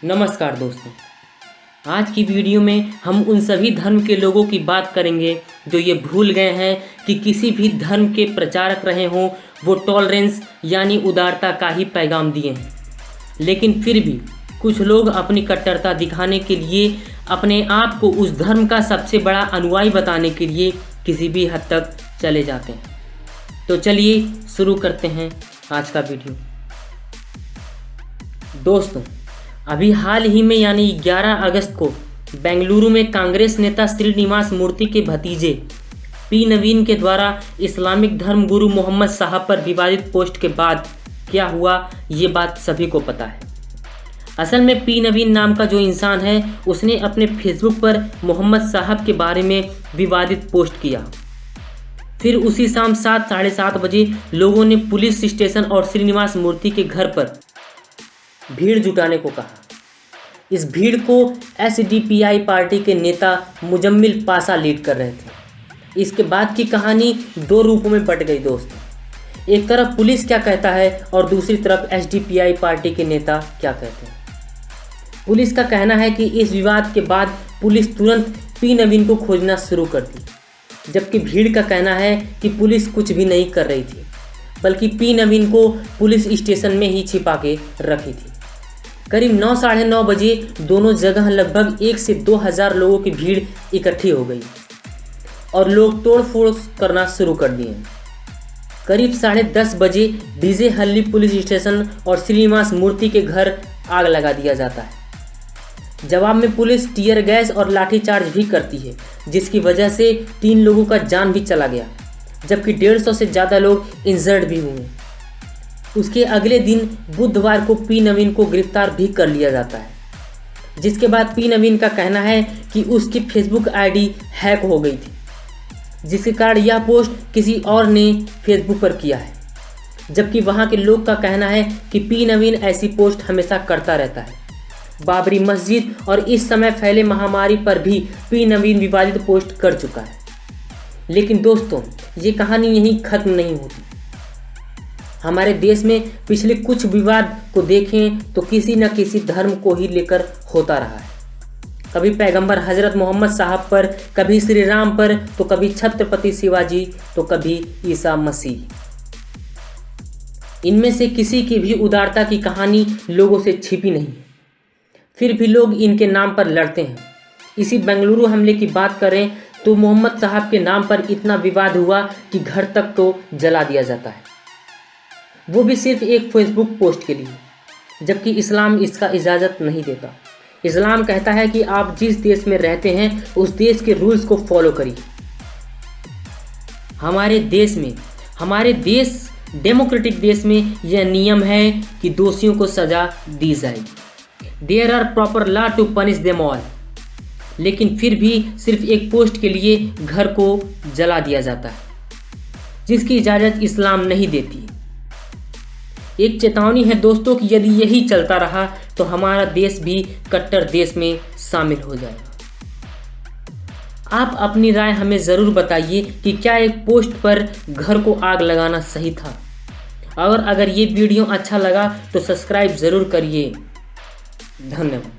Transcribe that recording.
नमस्कार दोस्तों, आज की वीडियो में हम उन सभी धर्म के लोगों की बात करेंगे जो ये भूल गए हैं कि किसी भी धर्म के प्रचारक रहे हों वो टॉलरेंस यानी उदारता का ही पैगाम दिए हैं। लेकिन फिर भी कुछ लोग अपनी कट्टरता दिखाने के लिए अपने आप को उस धर्म का सबसे बड़ा अनुयायी बताने के लिए किसी भी हद तक चले जाते हैं। तो चलिए शुरू करते हैं आज का वीडियो। दोस्तों, अभी हाल ही में यानी 11 अगस्त को बेंगलुरु में कांग्रेस नेता श्रीनिवास मूर्ति के भतीजे पी नवीन के द्वारा इस्लामिक धर्म गुरु मोहम्मद साहब पर विवादित पोस्ट के बाद क्या हुआ, ये बात सभी को पता है। असल में पी नवीन नाम का जो इंसान है उसने अपने फेसबुक पर मोहम्मद साहब के बारे में विवादित पोस्ट किया। फिर उसी शाम 7 साढ़े 7 बजे लोगों ने पुलिस स्टेशन और श्रीनिवास मूर्ति के घर पर भीड़ जुटाने को कहा। इस भीड़ को एसडीपीआई पार्टी के नेता मुजम्मिल पाशा लीड कर रहे थे। इसके बाद की कहानी दो रूपों में बट गई दोस्तों। एक तरफ पुलिस क्या कहता है और दूसरी तरफ एसडीपीआई पार्टी के नेता क्या कहते हैं। पुलिस का कहना है कि इस विवाद के बाद पुलिस तुरंत पी नवीन को खोजना शुरू कर दी, जबकि भीड़ का कहना है कि पुलिस कुछ भी नहीं कर रही थी, बल्कि पी नवीन को पुलिस स्टेशन में ही छिपा के रखी थी। करीब 9 साढ़े 9 बजे दोनों जगह लगभग 1 से 2 हज़ार लोगों की भीड़ इकट्ठी हो गई और लोग तोड़फोड़ करना शुरू कर दिए। करीब 10:30 बजे डीजे हल्ली पुलिस स्टेशन और श्रीनिवास मूर्ति के घर आग लगा दिया जाता है। जवाब में पुलिस टीयर गैस और लाठीचार्ज भी करती है, जिसकी वजह से 3 लोगों का जान भी चला गया, जबकि 150 से ज़्यादा लोग इंजर्ड भी हुए। उसके अगले दिन बुधवार को पी नवीन को गिरफ्तार भी कर लिया जाता है, जिसके बाद पी नवीन का कहना है कि उसकी फेसबुक आईडी हैक हो गई थी, जिसके कारण यह पोस्ट किसी और ने फेसबुक पर किया है। जबकि वहां के लोग का कहना है कि पी नवीन ऐसी पोस्ट हमेशा करता रहता है। बाबरी मस्जिद और इस समय फैले महामारी पर भी पी नवीन विवादित पोस्ट कर चुका है। लेकिन दोस्तों, ये कहानी यहीं खत्म नहीं होती। हमारे देश में पिछले कुछ विवाद को देखें तो किसी न किसी धर्म को ही लेकर होता रहा है। कभी पैगंबर हजरत मोहम्मद साहब पर, कभी श्री राम पर, तो कभी छत्रपति शिवाजी, तो कभी ईसा मसीह। इनमें से किसी की भी उदारता की कहानी लोगों से छिपी नहीं है, फिर भी लोग इनके नाम पर लड़ते हैं। इसी बेंगलुरु हमले की बात करें तो मोहम्मद साहब के नाम पर इतना विवाद हुआ कि घर तक तो जला दिया जाता है, वो भी सिर्फ एक फेसबुक पोस्ट के लिए, जबकि इस्लाम इसका इजाज़त नहीं देता। इस्लाम कहता है कि आप जिस देश में रहते हैं उस देश के रूल्स को फॉलो करिए। हमारे देश डेमोक्रेटिक देश में यह नियम है कि दोषियों को सज़ा दी जाएगी। There are proper law to punish them all. लेकिन फिर भी सिर्फ एक पोस्ट के लिए घर को जला दिया जाता है, जिसकी इजाज़त इस्लाम नहीं देती। एक चेतावनी है दोस्तों कि यदि यही चलता रहा तो हमारा देश भी कट्टर देश में शामिल हो जाएगा। आप अपनी राय हमें ज़रूर बताइए कि क्या एक पोस्ट पर घर को आग लगाना सही था। और अगर ये वीडियो अच्छा लगा तो सब्सक्राइब ज़रूर करिए। धन्यवाद।